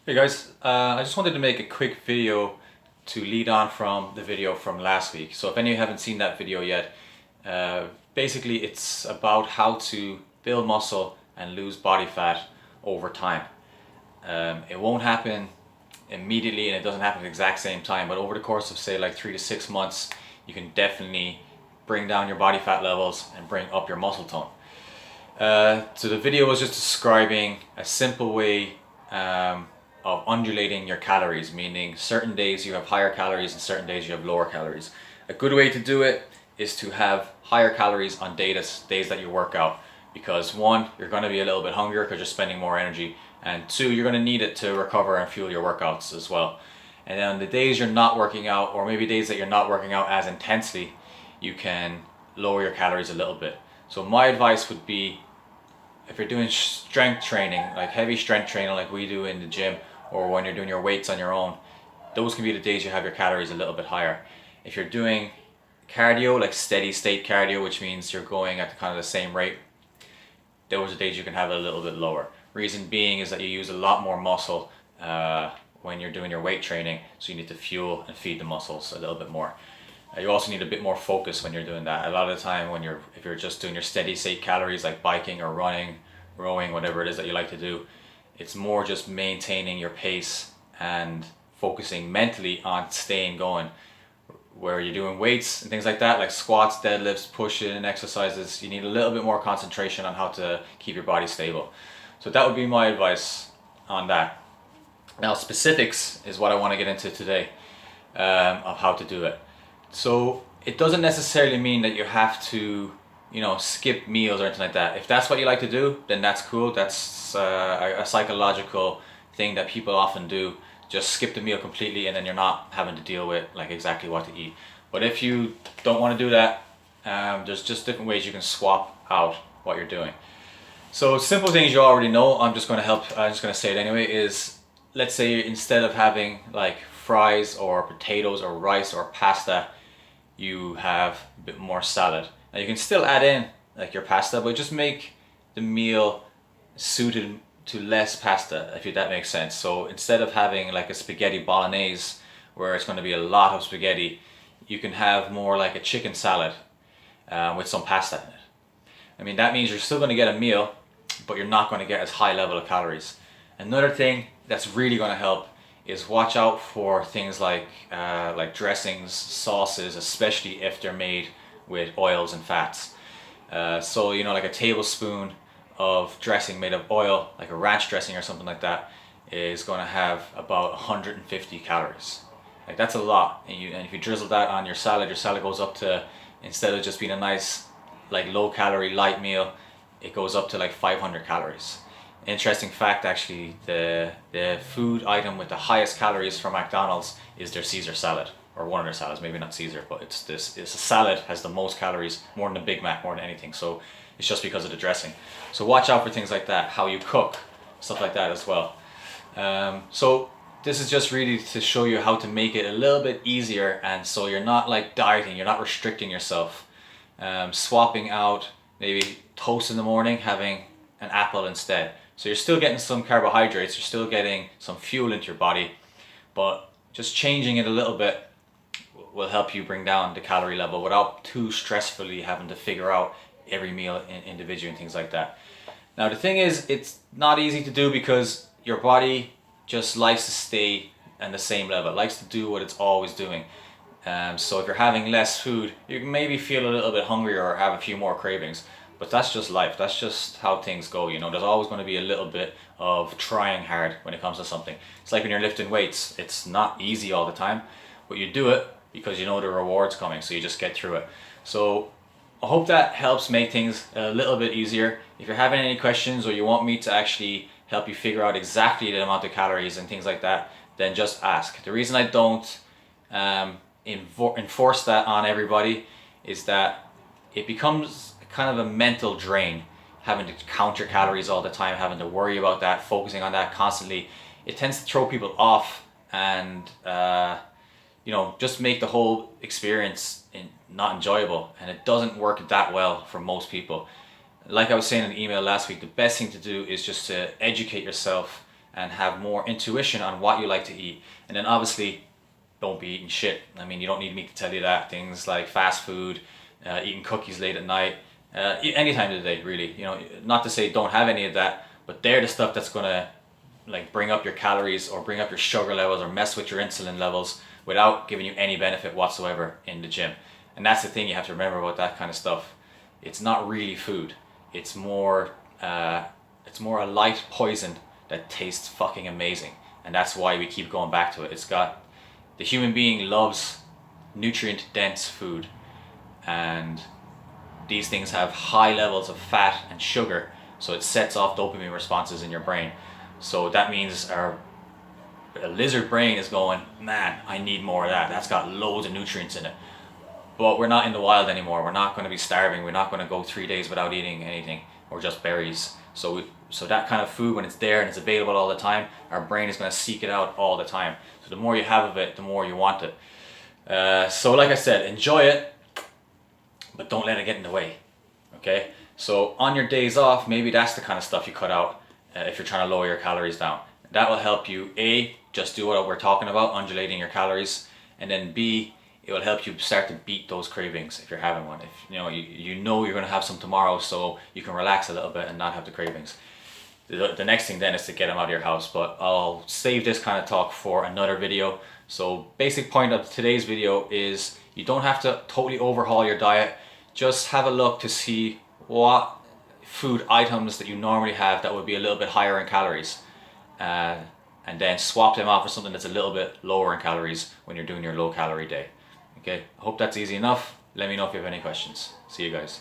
Hey guys, I just wanted to make a quick video to lead on from the video from last week. So if any of you haven't seen that video yet, basically it's about how to build muscle and lose body fat over time. It won't happen immediately and it doesn't happen at the exact same time, but over the course of say like 3 to 6 months, you can definitely bring down your body fat levels and bring up your muscle tone. So the video was just describing a simple way of undulating your calories, meaning certain days you have higher calories and certain days you have lower calories. A good way to do it is to have higher calories on days that you work out, because one, you're going to be a little bit hungrier because you're spending more energy, and two, you're going to need it to recover and fuel your workouts as well. And then on the days you're not working out, or maybe days that you're not working out as intensely, you can lower your calories a little bit. So my advice would be, if you're doing strength training, like heavy strength training like we do in the gym, or when you're doing your weights on your own, those can be the days you have your calories a little bit higher. If you're doing cardio, like steady state cardio, which means you're going at kind of the same rate, those are days you can have it a little bit lower. Reason being is that you use a lot more muscle when you're doing your weight training, so you need to fuel and feed the muscles a little bit more. You also need a bit more focus when you're doing that. A lot of the time if you're just doing your steady state calories like biking or running, rowing, whatever it is that you like to do, it's more just maintaining your pace and focusing mentally on staying going. Where you're doing weights and things like that, like squats, deadlifts, push-in exercises, you need a little bit more concentration on how to keep your body stable. So that would be my advice on that. Now specifics is what I want to get into today, of how to do it. So it doesn't necessarily mean that you have to, skip meals or anything like that. If that's what you like to do, then that's cool. That's a psychological thing that people often do. Just skip the meal completely and then you're not having to deal with like exactly what to eat. But if you don't want to do that, there's just different ways you can swap out what you're doing. So simple things you already know, I'm just going to say it anyway, is let's say instead of having like fries or potatoes or rice or pasta, you have a bit more salad. Now you can still add in like your pasta, but just make the meal suited to less pasta, if that makes sense. So instead of having like a spaghetti bolognese where it's going to be a lot of spaghetti, you can have more like a chicken salad with some pasta in it. I mean, that means you're still going to get a meal, but you're not going to get as high level of calories. Another thing that's really going to help is watch out for things like dressings, sauces, especially if they're made with oils and fats. So like a tablespoon of dressing made of oil, like a ranch dressing or something like that, is going to have about 150 calories. Like that's a lot. And if you drizzle that on your salad goes up to, instead of just being a nice like low calorie light meal, it goes up to like 500 calories. Interesting fact, actually, the food item with the highest calories from McDonald's is their Caesar salad, or one of their salads, maybe not Caesar, but it's a salad has the most calories, more than a Big Mac, more than anything. So it's just because of the dressing. So watch out for things like that, how you cook, stuff like that as well. So this is just really to show you how to make it a little bit easier, and so you're not like dieting, you're not restricting yourself. Swapping out maybe toast in the morning, having an apple instead. So you're still getting some carbohydrates, you're still getting some fuel into your body, but just changing it a little bit will help you bring down the calorie level without too stressfully having to figure out every meal individually and things like that. Now the thing is, it's not easy to do because your body just likes to stay at the same level. It likes to do what it's always doing. So if you're having less food, you can maybe feel a little bit hungrier or have a few more cravings. But that's just life. That's just how things go. There's always going to be a little bit of trying hard when it comes to something. It's like when you're lifting weights. It's not easy all the time, but you do it because you know the reward's coming, so you just get through it. So I hope that helps make things a little bit easier. If you're having any questions or you want me to actually help you figure out exactly the amount of calories and things like that, then just ask. The reason I don't enforce that on everybody is that it becomes kind of a mental drain, having to count your calories all the time, having to worry about that, focusing on that constantly. It tends to throw people off and just make the whole experience not enjoyable, and it doesn't work that well for most people. Like I was saying in the email last week, the best thing to do is just to educate yourself and have more intuition on what you like to eat. And then obviously, don't be eating shit. I mean, you don't need me to tell you that. Things like fast food, eating cookies late at night, any time of the day, really. You know, not to say don't have any of that, but they're the stuff that's gonna like bring up your calories or bring up your sugar levels or mess with your insulin levels without giving you any benefit whatsoever in the gym. And that's the thing you have to remember about that kind of stuff. It's not really food. It's more a light poison that tastes fucking amazing. And that's why we keep going back to it. The human being loves nutrient dense food, and these things have high levels of fat and sugar, so it sets off dopamine responses in your brain. So that means our lizard brain is going, man, I need more of that. That's got loads of nutrients in it. But we're not in the wild anymore. We're not going to be starving. We're not going to go 3 days without eating anything or just berries. So that kind of food, when it's there and it's available all the time, our brain is going to seek it out all the time. So the more you have of it, the more you want it. So like I said, enjoy it, but don't let it get in the way. Okay? So on your days off, maybe that's the kind of stuff you cut out if you're trying to lower your calories down. That will help you, A, just do what we're talking about, undulating your calories, and then B, it will help you start to beat those cravings if you're having one. If you know you're going to have some tomorrow, so you can relax a little bit and not have the cravings. The next thing then is to get them out of your house, but I'll save this kind of talk for another video. So basic point of today's video is you don't have to totally overhaul your diet. Just have a look to see what food items that you normally have that would be a little bit higher in calories, and then swap them off for something that's a little bit lower in calories when you're doing your low calorie day. Okay, I hope that's easy enough. Let me know if you have any questions. See you guys.